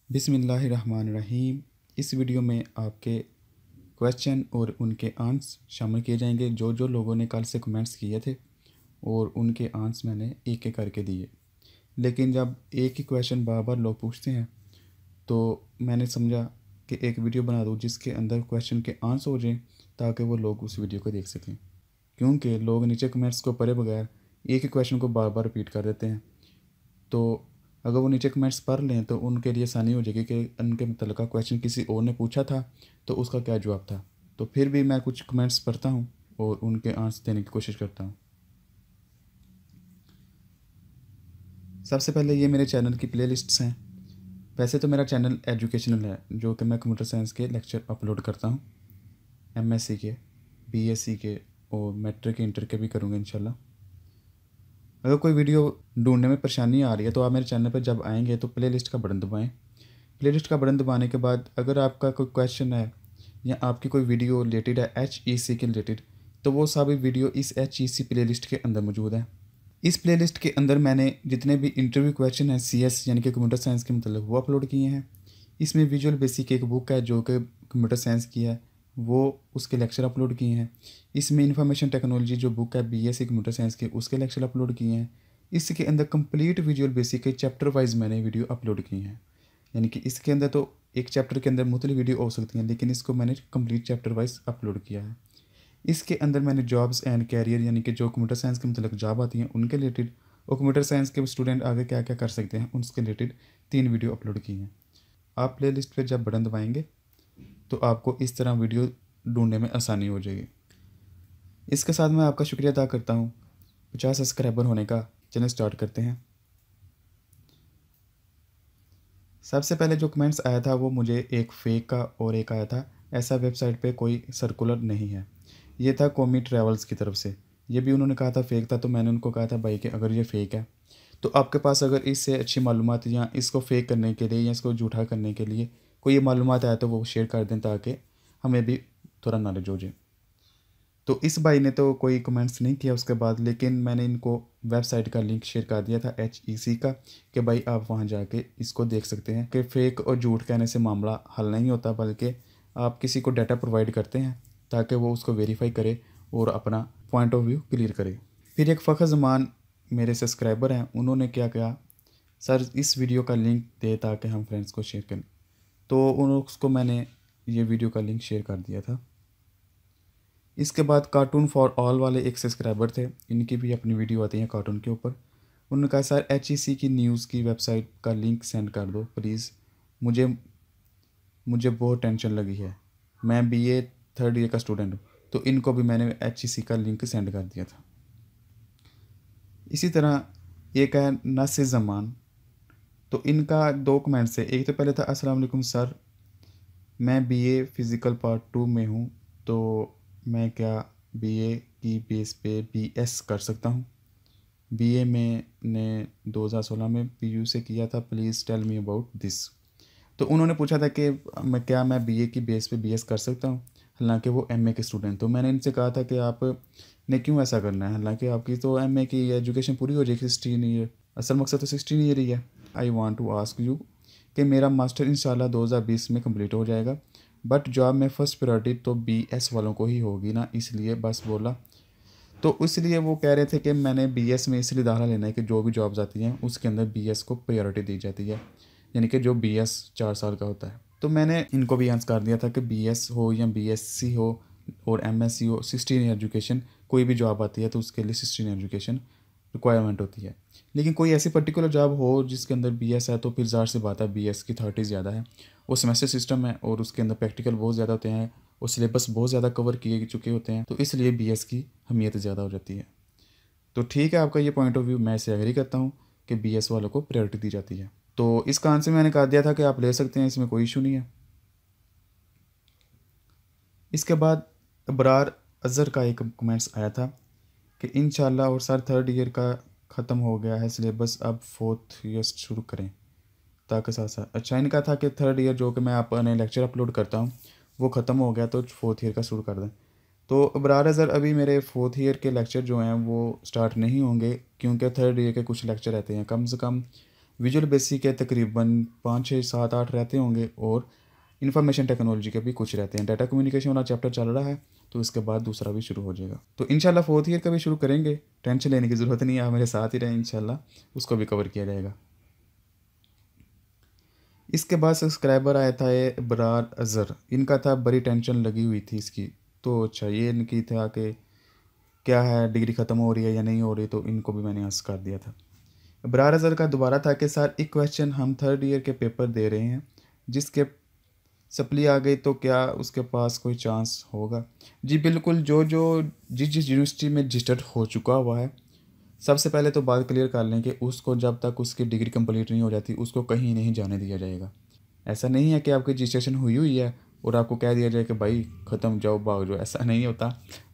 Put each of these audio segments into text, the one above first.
बिस्मिल्लाहिर्रहमानिर्रहीम। इस वीडियो में आपके क्वेश्चन और उनके आंसर शामिल किए जाएंगे। जो जो लोगों ने कल से कमेंट्स किए थे और उनके आंसर मैंने एक एक करके दिए। लेकिन जब एक ही क्वेश्चन बार बार लोग पूछते हैं तो मैंने समझा कि एक वीडियो बना दूँ जिसके अंदर क्वेश्चन के आंसर हो जाएं, ताकि वो लोग उस वीडियो को देख सकें। क्योंकि लोग नीचे कमेंट्स को पढ़े बगैर एक ही क्वेश्चन को बार बार रिपीट कर देते हैं। तो अगर वो नीचे कमेंट्स पढ़ लें तो उनके लिए आसानी हो जाएगी कि उनके मुतल्लिका क्वेश्चन किसी और ने पूछा था तो उसका क्या जवाब था। तो फिर भी मैं कुछ कमेंट्स पढ़ता हूँ और उनके आंसर देने की कोशिश करता हूँ। सबसे पहले ये मेरे चैनल की प्लेलिस्ट्स हैं। वैसे तो मेरा चैनल एजुकेशनल है, जो कि मैं कंप्यूटर साइंस के लेक्चर अपलोड करता हूँ, एमएससी के, बीएससी के और मैट्रिक इंटर के भी करूँगा इंशाल्लाह। अगर कोई वीडियो ढूंढने में परेशानी आ रही है तो आप मेरे चैनल पर जब आएंगे तो प्लेलिस्ट का बटन दबाएं। प्लेलिस्ट का बटन दबाने के बाद अगर आपका कोई क्वेश्चन है या आपकी कोई वीडियो रिलेटेड है HEC के रिलेटेड, तो वो सभी वीडियो इस HEC प्लेलिस्ट के अंदर मौजूद है। इस प्लेलिस्ट के अंदर मैंने जितने भी इंटरव्यू क्वेश्चन हैं CS यानी कि कंप्यूटर साइंस के मतलब वो अपलोड किए हैं। इसमें विजुअल बेसिक एक बुक है जो कि कंप्यूटर साइंस की है, वो उसके लेक्चर अपलोड किए हैं। इसमें इंफॉर्मेशन टेक्नोलॉजी जो बुक है BSc कंप्यूटर साइंस के, उसके लेक्चर अपलोड किए हैं। इसके अंदर कंप्लीट विजुअल बेसिक के चैप्टर वाइज मैंने वीडियो अपलोड किए हैं। यानी कि इसके अंदर तो एक चैप्टर के अंदर मुख्तलिफ वीडियो हो सकती हैं, लेकिन इसको मैंने कंप्लीट चैप्टर वाइज अपलोड किया है। इसके अंदर मैंने जॉब्स एंड कैरियर यानी कि जो कंप्यूटर साइंस के मतलब जॉब आती हैं उनके रिलेटेड और कंप्यूटर साइंस के स्टूडेंट आगे क्या क्या कर सकते हैं उसके रिलेटेड 3 वीडियो अपलोड की हैं। आप प्ले लिस्ट पर जब बटन दबाएंगे तो आपको इस तरह वीडियो ढूंढने में आसानी हो जाएगी। इसके साथ मैं आपका शुक्रिया अदा करता हूँ 50 सब्सक्राइबर होने का। चलिए स्टार्ट करते हैं। सबसे पहले जो कमेंट्स आया था वो मुझे एक फ़ेक का और एक आया था ऐसा वेबसाइट पे कोई सर्कुलर नहीं है। ये था कौमी ट्रैवल्स की तरफ से। ये भी उन्होंने कहा था फ़ेक था, तो मैंने उनको कहा था भाई कि अगर ये फ़ेक है तो आपके पास अगर इससे अच्छी मालूमात या इसको फ़ेक करने के लिए या इसको झूठा करने के लिए कोई ये मालूमात आया तो वो शेयर कर दें, ताकि हमें भी थोड़ा नॉलेज हो जाए। तो इस भाई ने तो कोई कमेंट्स नहीं किया उसके बाद, लेकिन मैंने इनको वेबसाइट का लिंक शेयर कर दिया था HEC का, कि भाई आप वहाँ जाके इसको देख सकते हैं कि फ़ेक और झूठ कहने से मामला हल नहीं होता, बल्कि आप किसी को डाटा प्रोवाइड करते हैं ताकि वो उसको वेरीफाई करे और अपना पॉइंट ऑफ व्यू क्लियर करे। फिर एक फ़खर ज़मान मेरे सब्सक्राइबर हैं, उन्होंने क्या किया, सर इस वीडियो का लिंक दे ताकि हम फ्रेंड्स को शेयर करें। तो उसको मैंने ये वीडियो का लिंक शेयर कर दिया था। इसके बाद कार्टून फॉर ऑल वाले एक सब्सक्राइबर थे, इनकी भी अपनी वीडियो आती है कार्टून के ऊपर। उन्होंने कहा सर HEC की न्यूज़ की वेबसाइट का लिंक सेंड कर दो प्लीज़, मुझे मुझे बहुत टेंशन लगी है, मैं BA थर्ड ईयर का स्टूडेंट हूँ। तो इनको भी मैंने HEC का लिंक सेंड कर दिया था। इसी तरह एक है नासिर जमान, तो इनका 2 कमेंट्स है। एक तो पहले था अस्सलाम वालेकुम सर, मैं BA फ़िज़िकल पार्ट 2 में हूँ, तो मैं क्या BA की बेस पे BS कर सकता हूँ? BA मैंने 2016 में PU से किया था, please tell me about this. तो उन्होंने पूछा था कि मैं BA की बेस पे BS कर सकता हूँ, हालांकि वो MA के स्टूडेंट। तो मैंने इनसे कहा था कि आपने क्यों ऐसा करना है, हालांकि आपकी तो MA की एजुकेशन पूरी हो जाएगी 16 ईयर, असल मकसद तो 16 ईयर ही है। I want to ask you कि मेरा मास्टर इंशाल्लाह 2020 में कंप्लीट हो जाएगा, बट जॉब में फ़र्स्ट प्रायोरिटी तो BS वालों को ही होगी ना, इसलिए बस बोला। तो इसलिए वो कह रहे थे कि मैंने BS में इसलिए दाखिला लेना है कि जो भी जॉब्स आती हैं उसके अंदर BS को प्रायोरिटी दी जाती है, यानी कि जो BS 4 साल का होता है। तो मैंने इनको भी आंसर कर दिया था कि BS हो या BSc हो और MSc हो, 16 एजुकेशन कोई भी जॉब आती है तो उसके लिए 16 एजुकेशन रिक्वायरमेंट होती है। लेकिन कोई ऐसी पर्टिकुलर जॉब हो जिसके अंदर BS है तो फिर ज़ाहिर सी बात है BS की 30 ज़्यादा है। वो सेमेस्टर सिस्टम है और उसके अंदर प्रैक्टिकल बहुत ज़्यादा होते हैं और सिलेबस बहुत ज़्यादा कवर किए चुके होते हैं, तो इसलिए BS की अहमियत ज़्यादा हो जाती है। तो ठीक है, आपका ये पॉइंट ऑफ व्यू मैं इसे एग्री करता हूँ कि BS वालों को प्रायोरिटी दी जाती है। तो इसका आंसर मैंने कहा दिया था कि आप ले सकते हैं, इसमें कोई इशू नहीं है। इसके बाद अबरार अज़हर का एक कमेंट्स आया था कि इंशाल्लाह और सर थर्ड ईयर का ख़त्म हो गया है सिलेबस, अब फोर्थ ईयर शुरू करें ताकि साथ साथ। अच्छा, इनका था कि थर्ड ईयर जो कि मैं अपने लेक्चर अपलोड करता हूँ वो ख़त्म हो गया तो फोर्थ ईयर का शुरू कर दें। तो अबरार अज़हर अभी मेरे फोर्थ ईयर के लेक्चर जो हैं वो स्टार्ट नहीं होंगे, क्योंकि थर्ड ईयर के कुछ लेक्चर रहते हैं, कम से कम विजुअल बेसिक के तकरीबन 5 6 7 8 रहते होंगे और इन्फॉर्मेशन टेक्नोलॉजी के भी कुछ रहते हैं। डाटा कम्युनिकेशन वाला चैप्टर चल रहा है, तो इसके बाद दूसरा भी शुरू हो जाएगा। तो इंशाल्लाह फोर्थ ईयर का भी शुरू करेंगे, टेंशन लेने की ज़रूरत नहीं है, आप मेरे साथ ही रहें, इंशाल्लाह उसको भी कवर किया जाएगा। इसके बाद सब्सक्राइबर आया था ये इब्रार अज़हर, इनका था बड़ी टेंशन लगी हुई थी इसकी। तो अच्छा ये इनकी था कि क्या है, डिग्री ख़त्म हो रही है या नहीं हो रही, तो इनको भी मैंने आंसर कर दिया था। इब्रार अज़हर का दोबारा था कि सर एक क्वेश्चन, हम थर्ड ईयर के पेपर दे रहे हैं, जिसके सप्ली आ गई तो क्या उसके पास कोई चांस होगा? जी बिल्कुल, जो जो जिस जिस यूनिवर्सिटी में रजिस्टर्ड हो चुका हुआ है, सबसे पहले तो बात क्लियर कर लें कि उसको जब तक उसकी डिग्री कंप्लीट नहीं हो जाती उसको कहीं नहीं जाने दिया जाएगा। ऐसा नहीं है कि आपकी रजिस्ट्रेशन हुई हुई है और आपको कह दिया जाए कि भाई ख़त्म, जाओ भाग जाओ, ऐसा नहीं होता।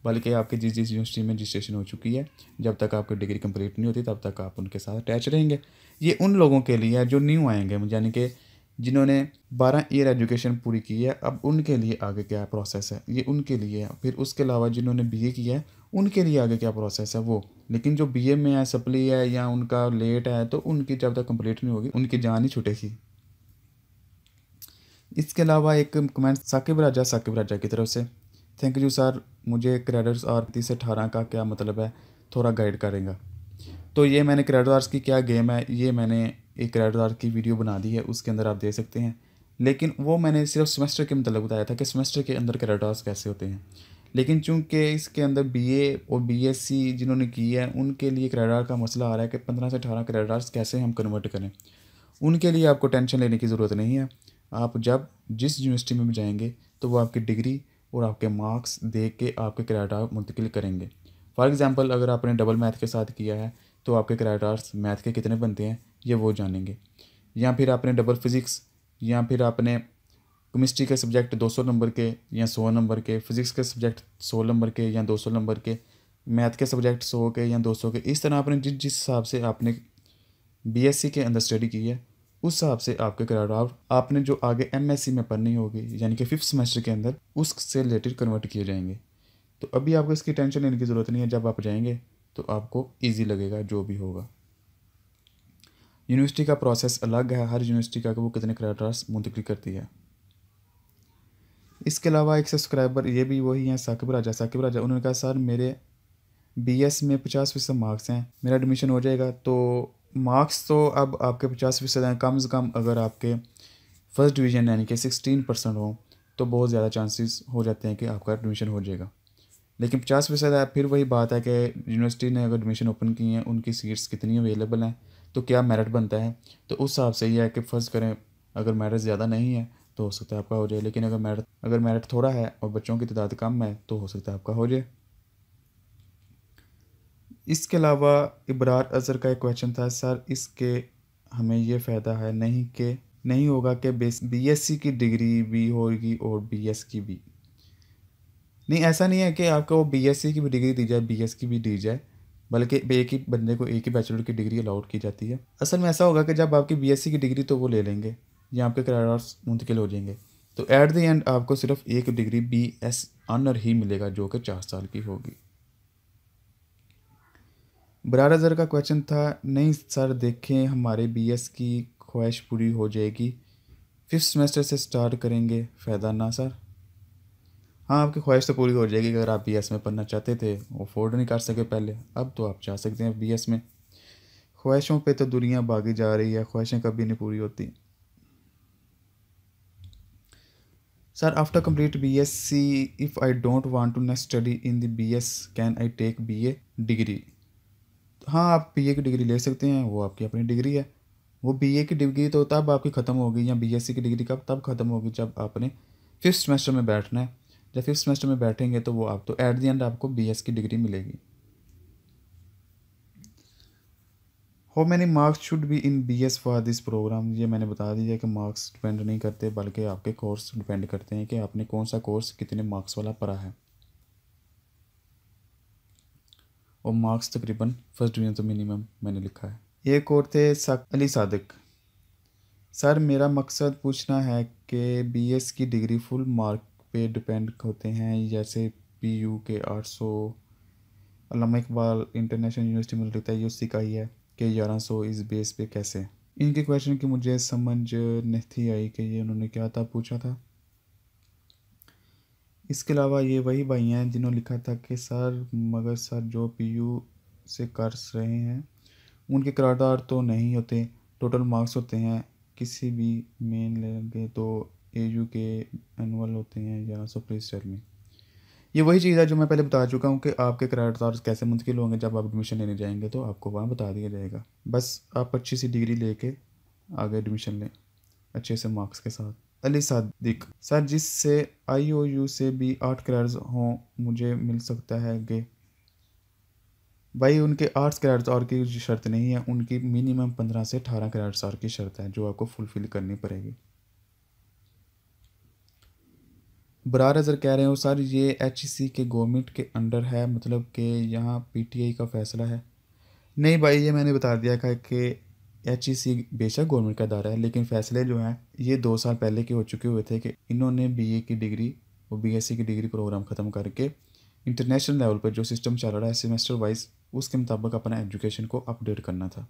बल्कि आपकी जिस जिस यूनिवर्सिटी में रजिस्ट्रेशन हो चुकी है, जब तक आपकी डिग्री कंप्लीट नहीं होती तब तक आप उनके साथ अटैच रहेंगे। ये उन लोगों के लिए है जो न्यू आएंगे, यानी कि जिन्होंने 12 ईयर एजुकेशन पूरी की है, अब उनके लिए आगे क्या प्रोसेस है ये उनके लिए है। फिर उसके अलावा जिन्होंने बीए किया है उनके लिए आगे क्या प्रोसेस है वो। लेकिन जो बीए में है, सप्ली है या उनका लेट है, तो उनकी जब तक कंप्लीट नहीं होगी उनकी जान ही छूटेगी। इसके अलावा एक कमेंट साकिब राजा की तरफ से, थैंक यू सर, मुझे क्रेडिट्स और 30 से 18 का क्या मतलब है, थोड़ा गाइड करेंगे। तो ये मैंने क्रेडिट आवर्स की क्या गेम है, ये मैंने एक क्रेडिट आवर्स की वीडियो बना दी है, उसके अंदर आप देख सकते हैं। लेकिन वो मैंने सिर्फ सेमेस्टर के मतलब बताया था कि सेमेस्टर के अंदर क्रेडिट आवर्स कैसे होते हैं। लेकिन चूंकि इसके अंदर बीए और बीएससी जिन्होंने की है उनके लिए क्रेडिट आवर का मसला आ रहा है कि 15 से 18 क्रेडिट आवर्स कैसे हम कन्वर्ट करें, उनके लिए आपको टेंशन लेने की ज़रूरत नहीं है। आप जब जिस यूनिवर्सिटी में भी जाएंगे तो वो आपकी डिग्री और आपके मार्क्स देख के आपके क्रेडिट आवर मुंतकिल करेंगे। फॉर एग्ज़ाम्पल, अगर आपने डबल मैथ के साथ किया है तो आपके क्रेडिट आवर्स मैथ के कितने बनते हैं ये वो जानेंगे। या फिर आपने डबल फिज़िक्स या फिर आपने केमिस्ट्री के सब्जेक्ट 200 नंबर के या 100 नंबर के, फिज़िक्स के सब्जेक्ट 100 नंबर के या 200 नंबर के, मैथ के सब्जेक्ट 100 के या 200 के, इस तरह आपने जिस जिस हिसाब से आपने बीएससी के अंदर स्टडी की है उस हिसाब से आपके क्रेडिट आवर आपने जो आगे एमएससी में पढ़नी होगी यानी कि 5th सेमेस्टर के अंदर उससे रिलेटेड कन्वर्ट किए जाएंगे। तो अभी आपको इसकी टेंशन लेने की ज़रूरत नहीं है, जब आप जाएंगे तो आपको ईजी लगेगा जो भी होगा। यूनिवर्सिटी का प्रोसेस अलग है, हर यूनिवर्सिटी का कि वो कितने क्रेडिट आवर्स मुंतकिल करती है। इसके अलावा एक सब्सक्राइबर ये भी वही हैं, साकिब राजा, उन्होंने कहा सर मेरे बीएस में 50% मार्क्स हैं, मेरा एडमिशन हो जाएगा? तो मार्क्स तो अब आपके 50% हैं, कम से कम अगर आपके फर्स्ट डिवीज़न यानी कि 16% हो तो बहुत ज़्यादा चांसेस हो जाते हैं कि आपका एडमिशन हो जाएगा। लेकिन 50% है, फिर वही बात है कि यूनिवर्सिटी ने अगर एडमिशन ओपन की हैं उनकी सीट्स कितनी अवेलेबल हैं, तो क्या मेरिट बनता है, तो उस हिसाब से ये है कि फ़र्ज़ करें अगर मेरिट ज़्यादा नहीं है तो हो सकता है आपका हो जाए, लेकिन अगर मेरिट थोड़ा है और बच्चों की तादाद कम है तो हो सकता है आपका हो जाए। इसके अलावा इब्रार अज़हर का एक क्वेश्चन था, सर इसके हमें ये फ़ायदा है नहीं कि नहीं होगा कि बीएससी की डिग्री भी होगी और बीएस की भी? नहीं, ऐसा नहीं है कि आपको बीएससी की भी डिग्री दी जाए, बीएस की भी दी जाए, बल्कि एक ही बंदे को एक ही बैचलर की डिग्री अलाउड की जाती है। असल में ऐसा होगा कि जब आपकी बीएससी की डिग्री तो वो ले लेंगे या आपके क्रेडिट आवर्स मुंतकिल हो जाएंगे, तो एट द एंड आपको सिर्फ एक डिग्री बीएस ऑनर ही मिलेगा जो कि 4 साल की होगी। बरार अज़हर का क्वेश्चन था, नहीं सर देखें हमारे बीएस की ख्वाहिश पूरी हो जाएगी, 5th सेमेस्टर से स्टार्ट करेंगे, फ़ायदा ना सर? हाँ, आपकी ख्वाहिश तो पूरी हो जाएगी। अगर आप बीएस में पढ़ना चाहते थे, अफोर्ड नहीं कर सके पहले, अब तो आप जा सकते हैं बीएस में। ख्वाहिशों पे तो दुनिया भागी जा रही है, ख्वाहिशें कभी नहीं पूरी होती। Sir after complete BSc if I don't want to next study in the BS can I take BA degree? हाँ, आप बीए की डिग्री ले सकते हैं, वो आपकी अपनी डिग्री है। वो बीए की डिग्री तो तब आपकी ख़त्म होगी, या बीएससी की डिग्री कब तब ख़त्म होगी जब आपने 5th सेमेस्टर में बैठना है। जब 5th सेमेस्टर में बैठेंगे तो वो आप तो एट द एंड आपको बीएस की डिग्री मिलेगी। How many marks should be in BS for this programme? ये मैंने बता दिया कि मार्क्स डिपेंड नहीं करते, बल्कि आपके कोर्स डिपेंड करते हैं कि आपने कौन सा कोर्स कितने मार्क्स वाला पढ़ा है। और मार्क्स तकरीबन फर्स्ट डिवीज़न तो मिनिमम मैंने लिखा है। एक और थे अली सादिक, सर मेरा मकसद पूछना है कि बीएस की डिग्री फुल मार्क पे डिपेंड होते हैं, जैसे पीयू के 800, अल्लामा इकबाल इंटरनेशनल यूनिवर्सिटी में लिखता है यूसी का ही है कि 1100, इस बेस पे कैसे? इनके क्वेश्चन की मुझे समझ नहीं आई कि ये उन्होंने क्या था पूछा था। इसके अलावा ये वही भाई हैं जिन्होंने लिखा था कि सर मगर सर जो पीयू से कर रहे हैं उनके किराएदार तो नहीं होते, टोटल मार्क्स होते हैं, किसी भी मेन लेंगे तो एयू के एनुअल होते हैं या सो प्लीज टेल मी। ये वही चीज़ है जो मैं पहले बता चुका हूँ कि आपके किराएदार कैसे मुंतकिल होंगे। जब आप एडमिशन लेने जाएंगे तो आपको वहाँ बता दिया जाएगा। बस आप अच्छी सी डिग्री लेके आगे एडमिशन लें अच्छे से मार्क्स के साथ। अली सादिक सर जिससे आईओयू से भी 8 क्रेडिट्स हों मुझे मिल सकता है गे। भाई उनके 8 क्रेडिट्स और की शर्त नहीं है, उनकी मिनिमम 15 से 18 क्रेडिट्स और की शर्त है जो आपको फुलफिल करनी पड़ेगी। बरार अजहर कह रहे हो सर ये एचईसी के गवर्नमेंट के अंडर है, मतलब कि यहाँ पीटीआई का फैसला है। नहीं भाई ये मैंने बता दिया था कि एचईसी बेशक गवर्नमेंट का अदारा है लेकिन फ़ैसले जो हैं ये 2 साल पहले के हो चुके हुए थे कि इन्होंने बीए की डिग्री और बीएससी की डिग्री प्रोग्राम ख़त्म करके इंटरनेशनल लेवल पर जो सिस्टम चल रहा है सेमेस्टर वाइज उसके मुताबिक अपना एजुकेशन को अपडेट करना था।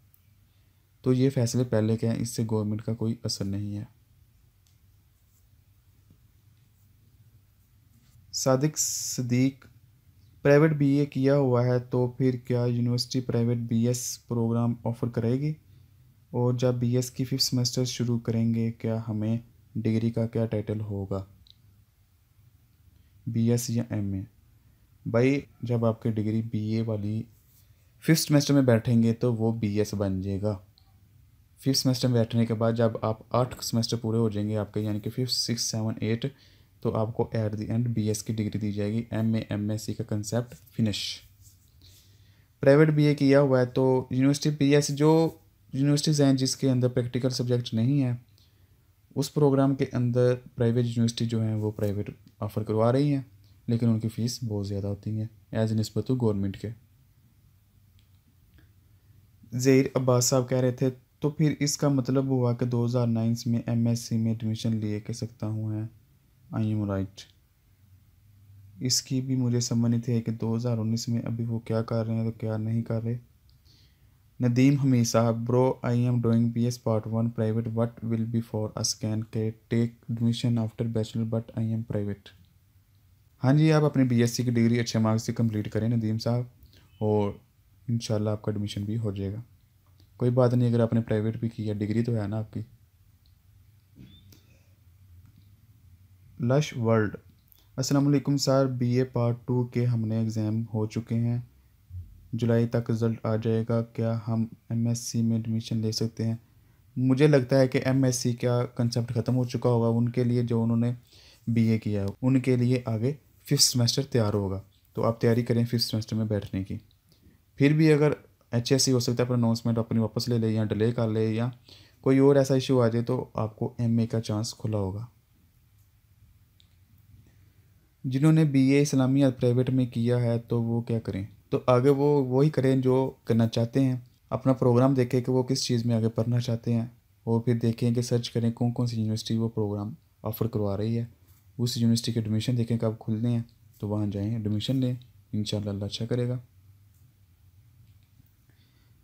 तो ये फ़ैसले पहले के हैं, इससे गवर्नमेंट का कोई असर नहीं है। सादिक सदीक प्राइवेट बीए किया हुआ है तो फिर क्या university private BS programme offer करेगी? और जब बीएस की 5th सेमेस्टर शुरू करेंगे क्या हमें डिग्री का क्या टाइटल होगा, बीएस या एमए? भाई जब आपकी डिग्री बीए वाली 5th सेमेस्टर में बैठेंगे तो वो बीएस बन जाएगा। 5th सेमेस्टर में बैठने के बाद जब आप 8 सेमेस्टर पूरे हो जाएंगे आपके, यानी कि 5th 6th 7 8, तो आपको एट द एंड बीएस की डिग्री दी जाएगी। एमए एमएससी का कंसेप्ट फिनिश। प्राइवेट बीए किया हुआ है तो यूनिवर्सिटी बीएस जो यूनिवर्सिटीज़ हैं जिसके अंदर प्रैक्टिकल सब्जेक्ट नहीं है उस प्रोग्राम के अंदर प्राइवेट यूनिवर्सिटी जो हैं वो प्राइवेट ऑफ़र करवा रही हैं लेकिन उनकी फ़ीस बहुत ज़्यादा होती है एज़ निस्बत टू गवर्नमेंट के। ज़हीर अब्बास साहब कह रहे थे तो फिर इसका मतलब हुआ कि 2009 में एमएससी में एडमिशन ले के सकता हूँ है, आई एम राइट। इसकी भी मुझे समझ नहीं थी कि 2019 में अभी वो क्या कर रहे हैं तो क्या नहीं कर रहे। नदीम हमीद साहब bro I am doing BS part 1 private what will be for us can के take admission after bachelor but I am private. हाँ जी आप अपनी बीएससी की डिग्री अच्छे मार्क्स से कंप्लीट करें नदीम साहब और इंशाल्लाह आपका एडमिशन भी हो जाएगा। कोई बात नहीं अगर आपने प्राइवेट भी किया डिग्री तो है ना आपकी। लश वर्ल्ड अस्सलाम वालेकुम सर बीए पार्ट 2 के हमने एग्ज़ाम हो चुके हैं, जुलाई तक रिज़ल्ट आ जाएगा, क्या हम एमएससी में एडमिशन ले सकते हैं? मुझे लगता है कि एमएससी का कंसेप्ट ख़त्म हो चुका होगा उनके लिए जो उन्होंने बीए किया है, उनके लिए आगे 5th सेमेस्टर तैयार होगा। तो आप तैयारी करें 5th सेमेस्टर में बैठने की। फिर भी अगर एचएससी हो सकता है पर अनाउंसमेंट अपनी वापस ले ले या डिले कर ले या कोई और ऐसा इशू आ जाए तो आपको एमए का चांस खुला होगा। जिन्होंने बीए इस्लामियात प्राइवेट में किया है तो वो क्या करें? तो आगे वो वही करें जो करना चाहते हैं, अपना प्रोग्राम देखें कि वो किस चीज़ में आगे पढ़ना चाहते हैं और फिर देखें कि सर्च करें कौन कौन सी यूनिवर्सिटी वो प्रोग्राम ऑफ़र करवा रही है, उस यूनिवर्सिटी के एडमिशन देखें कब खुलने हैं तो वहाँ जाएँ एडमिशन लें, इंशाल्लाह अल्लाह अच्छा करेगा।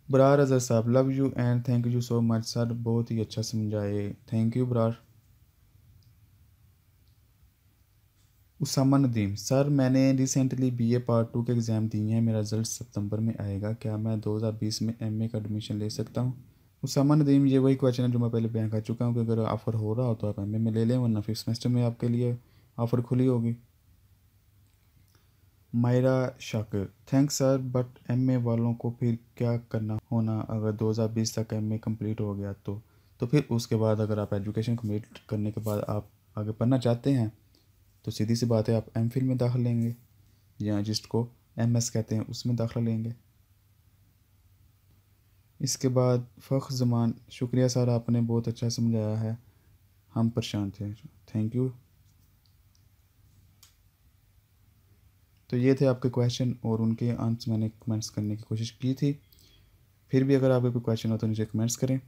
बरार अज़हर साहब love you and thank you so much sir, बहुत ही अच्छा समझाए, thank you Brar. Usama Nadeem sir मैंने रिसेंटली बीए पार्ट 2 के एग्ज़ाम दिए हैं, मेरा रिज़ल्ट सितंबर में आएगा, क्या मैं 2020 में एमए का एडमिशन ले सकता हूँ? उसामा नदीम ये वही क्वेश्चन है जो मैं पहले बयां कर चुका हूँ कि अगर ऑफ़र हो रहा हो तो आप एमए में ले लें वरना 5th सेमेस्टर में आपके लिए ऑफ़र खुली होगी। Maira Shakir thanks sir but MA वालों को फिर क्या करना होना अगर 2020 तक एमए कंप्लीट हो गया तो फिर उसके बाद अगर आप एजुकेशन कंप्लीट करने के बाद आप आगे पढ़ना चाहते हैं तो सीधी सी बात है आप एमफिल में दाखिला लेंगे या जिसको एमएस कहते हैं उसमें दाखिला लेंगे। इसके बाद फ़ख्र ज़मान शुक्रिया सर आपने बहुत अच्छा समझाया है, हम परेशान थे, थैंक यू। तो ये थे आपके क्वेश्चन और उनके आंसर मैंने कमेंट्स करने की कोशिश की थी। फिर भी अगर आपके कोई क्वेश्चन हो तो नीचे कमेंट्स करें।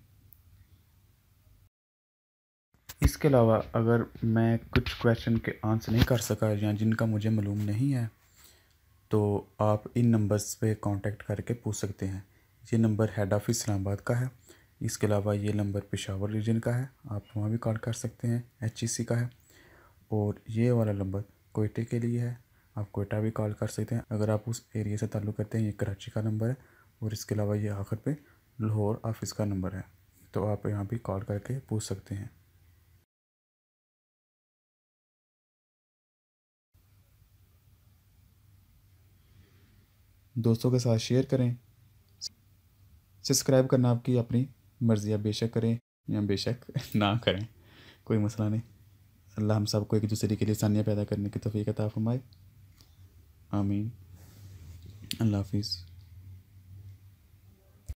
इसके अलावा अगर मैं कुछ क्वेश्चन के आंसर नहीं कर सका या जिनका मुझे मालूम नहीं है तो आप इन नंबर्स पे कांटेक्ट करके पूछ सकते हैं। ये नंबर हेड ऑफ़िस इस्लामाबाद का है इसके अलावा ये नंबर पेशावर रीजन का है, आप वहाँ भी कॉल कर सकते हैं, HEC का है। और ये वाला नंबर कोयटे के लिए है, आप कोयटा भी कॉल कर सकते हैं अगर आप उस एरिया से ताल्लुक़ करते हैं। ये कराची का नंबर है। और इसके अलावा ये आखिर पे लाहौर ऑफिस का नंबर है, तो आप यहाँ भी कॉल करके पूछ सकते हैं। दोस्तों के साथ शेयर करें। सब्सक्राइब करना आपकी अपनी मर्ज़ी, आप बेशक करें या बेशक ना करें, कोई मसला नहीं। अल्लाह हम सबको एक दूसरे के लिए आसानियाँ पैदा करने की तौफीक अता फरमाए। आमीन। अल्लाह हाफिज़।